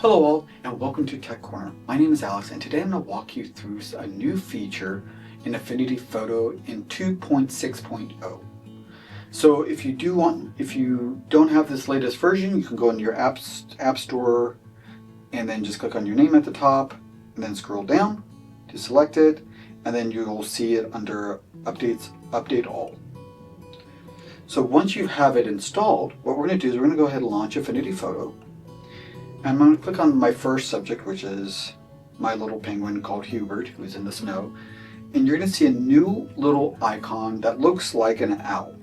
Hello all, and welcome to Tech Corner. My name is Alex, and today I'm going to walk you through a new feature in Affinity Photo in 2.6.0. So if you don't have this latest version, you can go into your app store and then just click on your name at the top and then scroll down to select it, and then you'll see it under Updates, Update All. So once you have it installed, what we're going to do is we're going to go ahead and launch Affinity Photo. I'm going to click on my first subject, which is my little penguin called Hubert, who's in the snow. And you're going to see a new little icon that looks like an owl.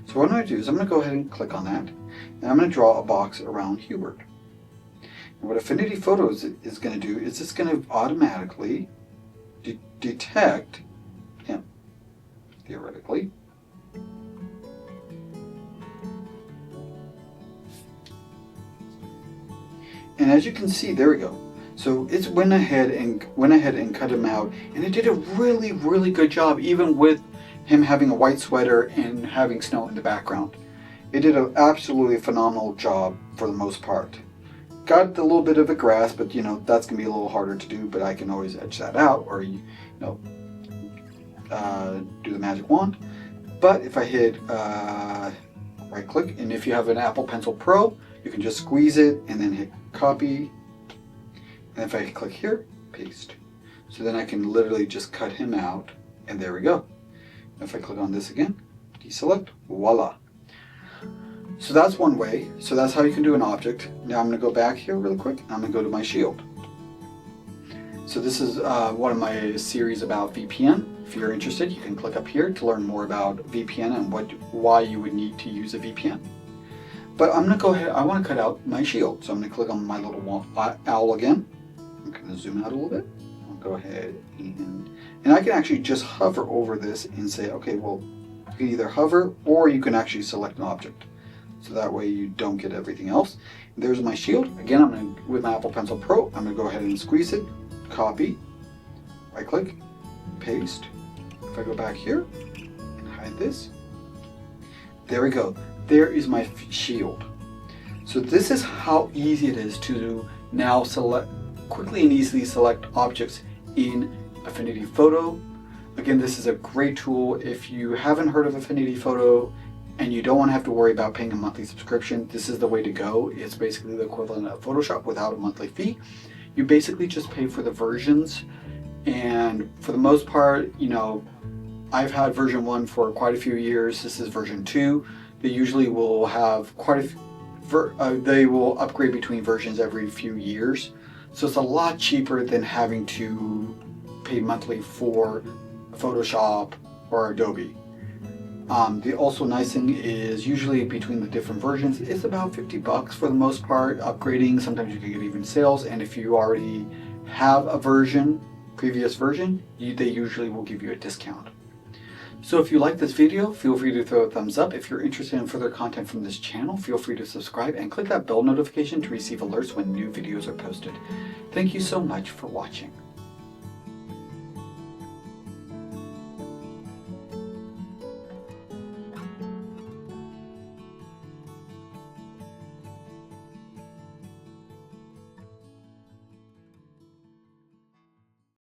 So what I'm going to do is I'm going to go ahead and click on that. And I'm going to draw a box around Hubert. And what Affinity Photo is going to do is it's going to automatically detect him, theoretically. And as you can see, there we go. So it went ahead and cut him out, and it did a really good job, even with him having a white sweater and having snow in the background. It did an absolutely phenomenal job for the most part. Got a little bit of the grass, but that's gonna be a little harder to do. But I can always edge that out, or do the magic wand. But if I hit right click, and if you have an Apple Pencil Pro, you can just squeeze it and then hit copy, and if I click here, paste. So then I can literally just cut him out, and there we go. If I click on this again, deselect, voila. So that's one way. So that's how you can do an object. Now I'm going to go back here really quick. I'm going to go to my shield. So this is one of my series about VPN. If you're interested, you can click up here to learn more about VPN and why you would need to use a VPN. But I'm going to go ahead, I want to cut out my shield. So I'm going to click on my little owl again. I'm going to zoom out a little bit. I'll go ahead and I can actually just hover over this and say, okay, well, you can either hover or you can actually select an object. So that way you don't get everything else. There's my shield. Again, I'm going to, with my Apple Pencil Pro, I'm going to go ahead and squeeze it, copy, right click, paste. If I go back here and hide this, there we go. There is my shield. So this is how easy it is to now quickly and easily select objects in Affinity Photo. Again, this is a great tool. If you haven't heard of Affinity Photo and you don't want to have to worry about paying a monthly subscription, this is the way to go. It's basically the equivalent of Photoshop without a monthly fee. You basically just pay for the versions, and for the most part, I've had version 1 for quite a few years. This is version 2. They usually will have they will upgrade between versions every few years. So it's a lot cheaper than having to pay monthly for Photoshop or Adobe. The also nice thing is usually between the different versions, it's about 50 bucks for the most part. Upgrading, sometimes you can get even sales. And if you already have a previous version, they usually will give you a discount. So if you like this video, feel free to throw a thumbs up. If you're interested in further content from this channel, feel free to subscribe and click that bell notification to receive alerts when new videos are posted. Thank you so much for watching.